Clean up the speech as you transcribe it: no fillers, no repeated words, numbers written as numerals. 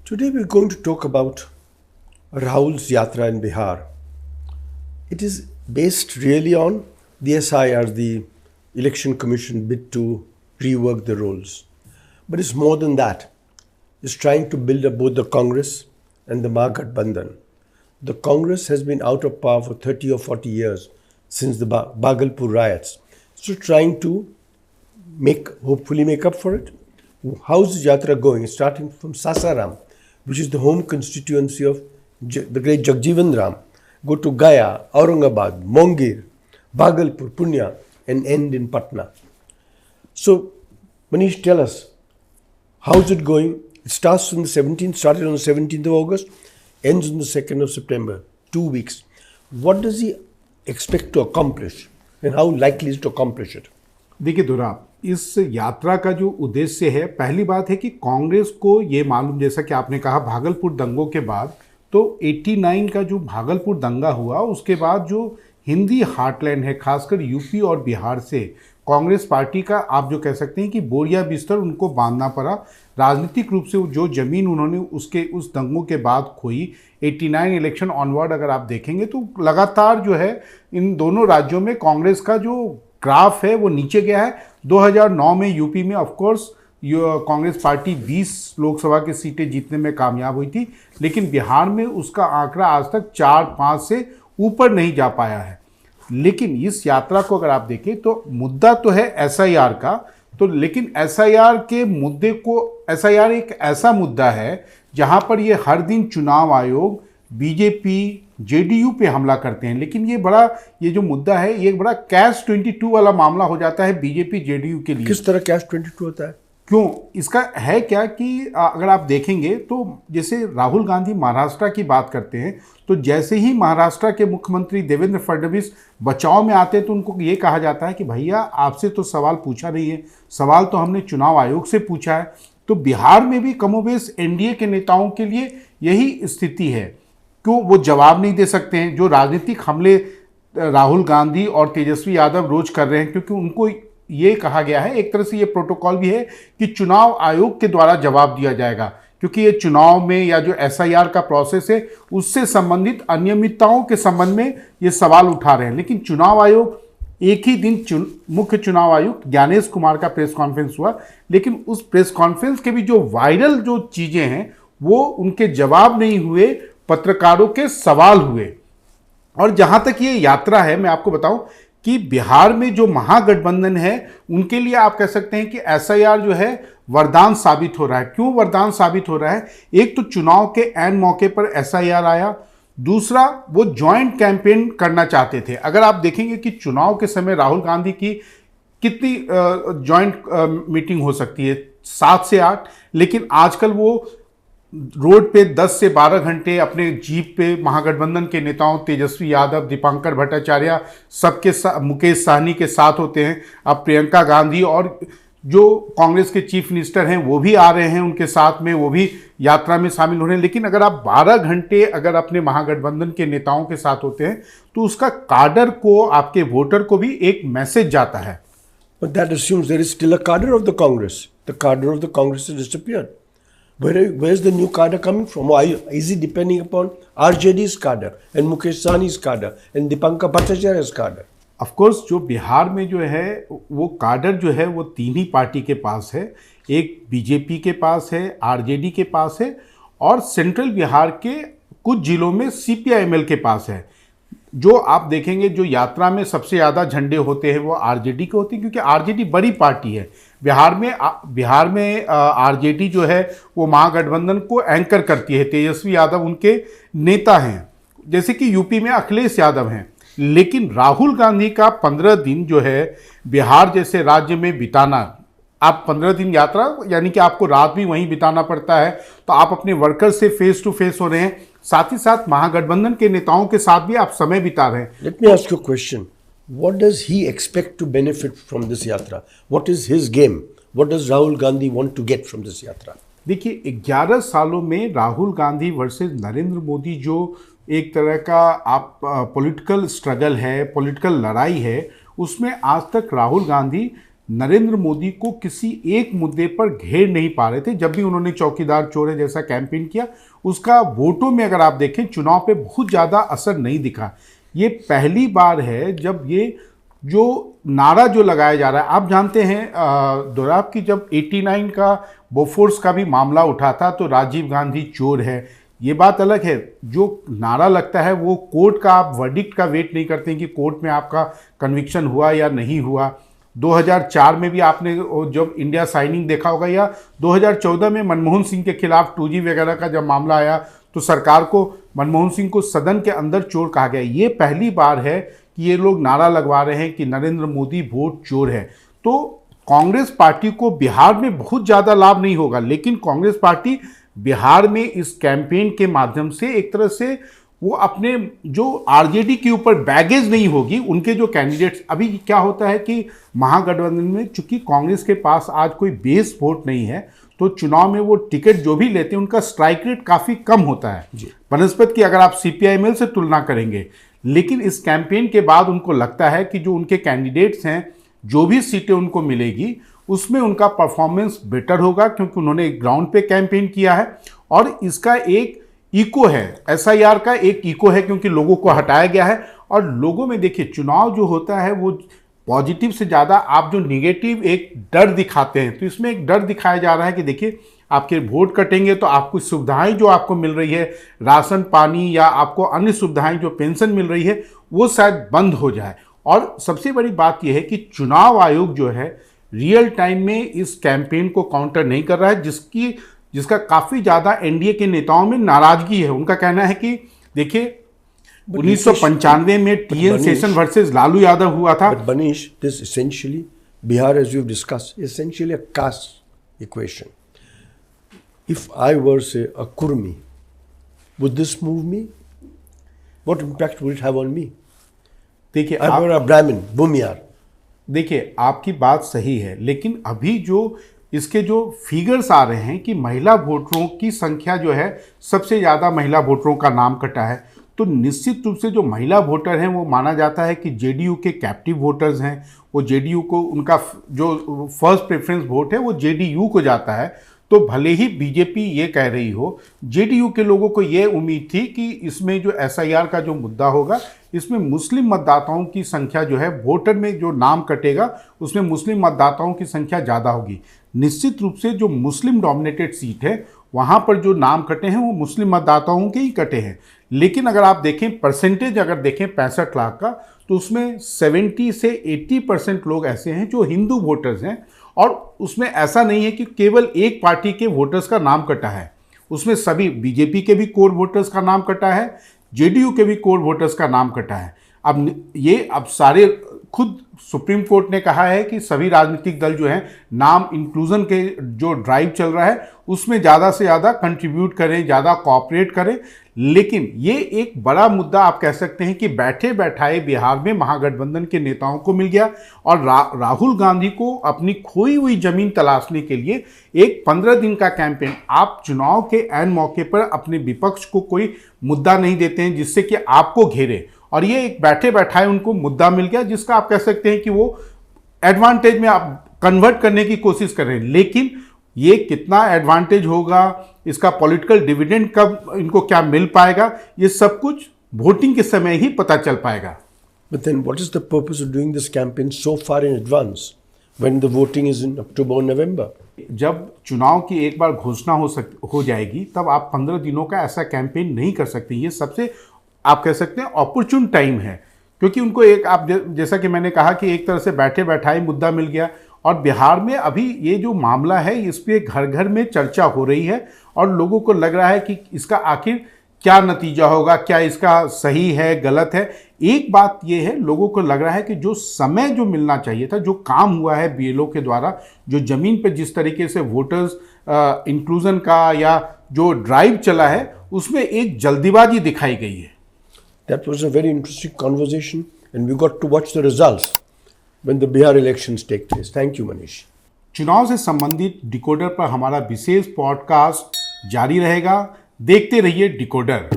Today we're going to talk about Rahul's Yatra in Bihar. It is based really on the SIR, the Election Commission bid to rework the rules. But it's more than that. It's trying to build up both the Congress and the Mahagathbandhan. The Congress has been out of power for 30 or 40 years since the Bhagalpur riots. So trying to hopefully make up for it. How's the Yatra going? Starting from Sasaram, which is the home constituency of the great Jagjeevan Ram. Go to Gaya, Aurangabad, Mongir, Bhagalpur, Punya, and end in Patna. So, Manish, tell us, how's it going? It started on the 17th of August, ends on the 2nd of September, 2 weeks. What does he expect to accomplish and how likely is to accomplish it? देखिए दुराब, इस यात्रा का जो उद्देश्य है, पहली बात है कि कांग्रेस को ये मालूम, जैसा कि आपने कहा भागलपुर दंगों के बाद, तो 89 का जो भागलपुर दंगा हुआ उसके बाद जो हिंदी हार्टलैंड है, खासकर यूपी और बिहार से कांग्रेस पार्टी का आप जो कह सकते हैं कि बोरिया बिस्तर उनको बांधना पड़ा। राजनीतिक रूप से जो जमीन उन्होंने उस दंगों के बाद खोई, 89 इलेक्शन ऑनवर्ड अगर आप देखेंगे तो लगातार जो है इन दोनों राज्यों में कांग्रेस का जो ग्राफ है वो नीचे गया है। 2009 में यूपी में ऑफकोर्स कांग्रेस पार्टी 20 लोकसभा की सीटें जीतने में कामयाब हुई थी, लेकिन बिहार में उसका आंकड़ा आज तक 4-5 से ऊपर नहीं जा पाया है। लेकिन इस यात्रा को अगर आप देखें तो मुद्दा तो है एसआईआर का, तो लेकिन एसआईआर के मुद्दे को, एसआईआर एक ऐसा मुद्दा है जहां पर ये हर दिन चुनाव आयोग बीजेपी जेडीयू पे हमला करते हैं, लेकिन ये जो मुद्दा है ये बड़ा कैश 22 वाला मामला हो जाता है बीजेपी जेडीयू के लिए। किस तरह कैश 22 होता है? क्यों? इसका है क्या कि अगर आप देखेंगे तो जैसे राहुल गांधी महाराष्ट्र की बात करते हैं, तो जैसे ही महाराष्ट्र के मुख्यमंत्री देवेंद्र फडणवीस बचाव में आते हैं तो उनको ये कहा जाता है कि भैया आपसे तो सवाल पूछा नहीं है, सवाल तो हमने चुनाव आयोग से पूछा है। तो बिहार में भी कमोबेश एनडीए के नेताओं के लिए यही स्थिति है, क्यों वो जवाब नहीं दे सकते हैं। जो राजनीतिक हमले राहुल गांधी और तेजस्वी यादव रोज कर रहे हैं, क्योंकि उनको ये कहा गया है, एक तरह से ये प्रोटोकॉल भी है कि चुनाव आयोग के द्वारा जवाब दिया जाएगा, क्योंकि ये चुनाव में या जो एसआईआर का प्रोसेस है उससे संबंधित अनियमितताओं के संबंध में ये सवाल उठा रहे हैं। लेकिन चुनाव आयोग एक ही दिन मुख्य चुनाव आयुक्त ज्ञानेश कुमार का प्रेस कॉन्फ्रेंस हुआ, लेकिन उस प्रेस कॉन्फ्रेंस के भी जो वायरल जो चीजें हैं वो उनके जवाब नहीं हुए, पत्रकारों के सवाल हुए। और जहां तक ये यात्रा है, मैं आपको बताऊं कि बिहार में जो महागठबंधन है उनके लिए आप कह सकते हैं कि एसआईआर जो है वरदान साबित हो रहा है। क्यों वरदान साबित हो रहा है? एक तो चुनाव के ऐन मौके पर एसआईआर आया, दूसरा वो ज्वाइंट कैंपेन करना चाहते थे। अगर आप देखेंगे कि चुनाव के समय राहुल गांधी की कितनी ज्वाइंट मीटिंग हो सकती है, 7 से 8, लेकिन आजकल वो रोड पे 10 से 12 घंटे अपने जीप पे महागठबंधन के नेताओं तेजस्वी यादव, दीपांकर भट्टाचार्य, सबके मुकेश सहनी के साथ होते हैं। अब प्रियंका गांधी और जो कांग्रेस के चीफ मिनिस्टर हैं वो भी आ रहे हैं उनके साथ में, वो भी यात्रा में शामिल हो रहे हैं। लेकिन अगर आप 12 घंटे अगर अपने महागठबंधन के नेताओं के साथ होते हैं तो उसका काडर को, आपके वोटर को भी एक मैसेज जाता है। But that assumes there is still a cadre of the Congress. The cadre of the Congress has disappeared. Where's the new cadre coming from? Or is it depending upon RJD's cadre and Mukesh Sahni's cadre and Dipankar Bhattacharya's cadre? Of course जो बिहार में जो है वो cadre जो है वो 3 ही party के पास है। एक बीजेपी के पास है, आरजेडी के पास है, और सेंट्रल बिहार के कुछ जिलों में सीपीआईएमएल के पास है। जो आप देखेंगे जो यात्रा में सबसे ज़्यादा झंडे होते हैं वो आरजेडी के होते हैं, क्योंकि आरजेडी बड़ी पार्टी है। बिहार में आरजेडी जो है वो महागठबंधन को एंकर करती है, तेजस्वी यादव उनके नेता हैं, जैसे कि यूपी में अखिलेश यादव हैं। लेकिन राहुल गांधी का 15 दिन जो है बिहार जैसे राज्य में बिताना, आप 15 दिन यात्रा यानी कि आपको रात भी वहीं बिताना पड़ता है, तो आप अपने वर्कर से फेस टू फेस हो रहे हैं, साथ ही साथ महागठबंधन के नेताओं के साथ भी आप समय बिता रहे हैं। Let me ask you question, what does he expect to benefit from this yatra? What is his game? What does Rahul Gandhi want to get from this yatra? देखिए 11 सालों में राहुल गांधी वर्सेस नरेंद्र मोदी जो एक तरह का आप पॉलिटिकल स्ट्रगल है, political लड़ाई है, उसमें आज तक राहुल गांधी नरेंद्र मोदी को किसी एक मुद्दे पर घेर नहीं पा रहे थे। जब भी उन्होंने चौकीदार चोर है जैसा कैंपेन किया, उसका वोटों में अगर आप देखें चुनाव पे बहुत ज़्यादा असर नहीं दिखा। ये पहली बार है जब ये जो नारा जो लगाया जा रहा है, आप जानते हैं दोराब की जब 89 का बोफोर्स का भी मामला उठा था तो राजीव गांधी चोर है, ये बात अलग है। जो नारा लगता है वो कोर्ट का, आप वर्डिक्ट का वेट नहीं करते हैं कि कोर्ट में आपका कन्विक्शन हुआ या नहीं हुआ। 2004 में भी आपने जब इंडिया साइनिंग देखा होगा, या 2014 में मनमोहन सिंह के खिलाफ 2G वगैरह का जब मामला आया तो सरकार को, मनमोहन सिंह को सदन के अंदर चोर कहा गया। ये पहली बार है कि ये लोग नारा लगवा रहे हैं कि नरेंद्र मोदी वोट चोर है। तो कांग्रेस पार्टी को बिहार में बहुत ज़्यादा लाभ नहीं होगा, लेकिन कांग्रेस पार्टी बिहार में इस कैंपेन के माध्यम से एक तरह से वो अपने जो आरजेडी के ऊपर बैगेज नहीं होगी, उनके जो कैंडिडेट्स, अभी क्या होता है कि महागठबंधन में चूंकि कांग्रेस के पास आज कोई बेस वोट नहीं है तो चुनाव में वो टिकट जो भी लेते हैं उनका स्ट्राइक रेट काफ़ी कम होता है बनस्पत की, अगर आप CPI-ML से तुलना करेंगे। लेकिन इस कैंपेन के बाद उनको लगता है कि जो उनके कैंडिडेट्स हैं, जो भी सीटें उनको मिलेगी उसमें उनका परफॉर्मेंस बेटर होगा, क्योंकि उन्होंने ग्राउंड पे कैंपेन किया है और इसका एक इको है, SIR का एक इको है, क्योंकि लोगों को हटाया गया है। और लोगों में देखिए चुनाव जो होता है वो पॉजिटिव से ज़्यादा आप जो निगेटिव एक डर दिखाते हैं, तो इसमें एक डर दिखाया जा रहा है कि देखिए आपके वोट कटेंगे तो आपको सुविधाएं जो आपको मिल रही है, राशन पानी या आपको अन्य सुविधाएं जो पेंशन मिल रही है, वो शायद बंद हो जाए। और सबसे बड़ी बात यह है कि चुनाव आयोग जो है रियल टाइम में इस कैंपेन को काउंटर नहीं कर रहा है, जिसका काफ़ी ज़्यादा NDA के नेताओं में नाराज़गी है। उनका कहना है कि देखिए 1995 में TN session versus Lalu Yadav हुआ था। But Manish, this essentially, Bihar, as we've discussed, is essentially a caste equation. If I were, say, a Kurmi, would this move me? What impact would it have on me? देखिए, I were a Brahmin, Bhumiyar. देखिए आपकी बात सही है, लेकिन अभी जो इसके जो फिगर्स आ रहे हैं कि महिला वोटरों की संख्या जो है, सबसे ज़्यादा महिला वोटरों का नाम कटा है, तो निश्चित रूप से जो महिला वोटर हैं वो माना जाता है कि JDU के कैप्टिव वोटर्स हैं। वो JDU को, उनका जो फर्स्ट प्रेफरेंस वोट है वो JDU को जाता है। तो भले ही बीजेपी ये कह रही हो, JDU के लोगों को ये उम्मीद थी कि इसमें जो SIR का जो मुद्दा होगा, इसमें मुस्लिम मतदाताओं की संख्या जो है, वोटर में जो नाम कटेगा उसमें मुस्लिम मतदाताओं की संख्या ज़्यादा होगी। निश्चित रूप से जो मुस्लिम डोमिनेटेड सीट है वहाँ पर जो नाम कटे हैं वो मुस्लिम मतदाताओं के ही कटे हैं। लेकिन अगर आप देखें परसेंटेज, अगर देखें 65 लाख का, तो उसमें 70 से 80% लोग ऐसे हैं जो हिंदू वोटर्स हैं। और उसमें ऐसा नहीं है कि केवल एक पार्टी के वोटर्स का नाम कटा है, उसमें सभी बीजेपी के भी कोर वोटर्स का नाम कटा है, JDU के भी कोर वोटर्स का नाम कटा है। अब सारे, खुद सुप्रीम कोर्ट ने कहा है कि सभी राजनीतिक दल जो हैं नाम इंक्लूजन के जो ड्राइव चल रहा है उसमें ज़्यादा से ज़्यादा कंट्रीब्यूट करें, ज़्यादा कोऑपरेट करें। लेकिन ये एक बड़ा मुद्दा आप कह सकते हैं कि बैठे बैठाए बिहार में महागठबंधन के नेताओं को मिल गया और राहुल गांधी को अपनी खोई हुई जमीन तलाशने के लिए एक 15 दिन का कैंपेन। आप चुनाव के ऐन मौके पर अपने विपक्ष को कोई मुद्दा नहीं देते हैं जिससे कि आपको घेरे, और ये एक बैठे बैठाए उनको मुद्दा मिल गया जिसका आप कह सकते हैं कि वो एडवांटेज में आप कन्वर्ट करने की कोशिश कर रहे हैं। लेकिन ये कितना एडवांटेज होगा, इसका पॉलिटिकल डिविडेंड कब इनको क्या मिल पाएगा, ये सब कुछ वोटिंग के समय ही पता चल पाएगा। But then what is the purpose of doing this campaign so far in advance when the voting is in October or November? जब चुनाव की एक बार घोषणा हो जाएगी तब आप 15 दिनों का ऐसा कैंपेन नहीं कर सकते। ये सबसे आप कह सकते हैं ऑपर्चुन टाइम है, क्योंकि उनको एक, आप जैसा कि मैंने कहा कि एक तरह से बैठे बैठाए मुद्दा मिल गया। और बिहार में अभी ये जो मामला है इस पर घर घर में चर्चा हो रही है और लोगों को लग रहा है कि इसका आखिर क्या नतीजा होगा, क्या इसका सही है गलत है। एक बात ये है, लोगों को लग रहा है कि जो समय जो मिलना चाहिए था, जो काम हुआ है BLO के द्वारा, जो ज़मीन पर जिस तरीके से वोटर्स इंक्लूजन का या जो ड्राइव चला है उसमें एक जल्दीबाजी दिखाई गई है। That was a very interesting conversation and we got to watch the results when the Bihar elections take place. Thank you, Manish. चुनाव से संबंधित डिकोडर पर हमारा विशेष पॉडकास्ट जारी रहेगा। देखते रहिए डिकोडर।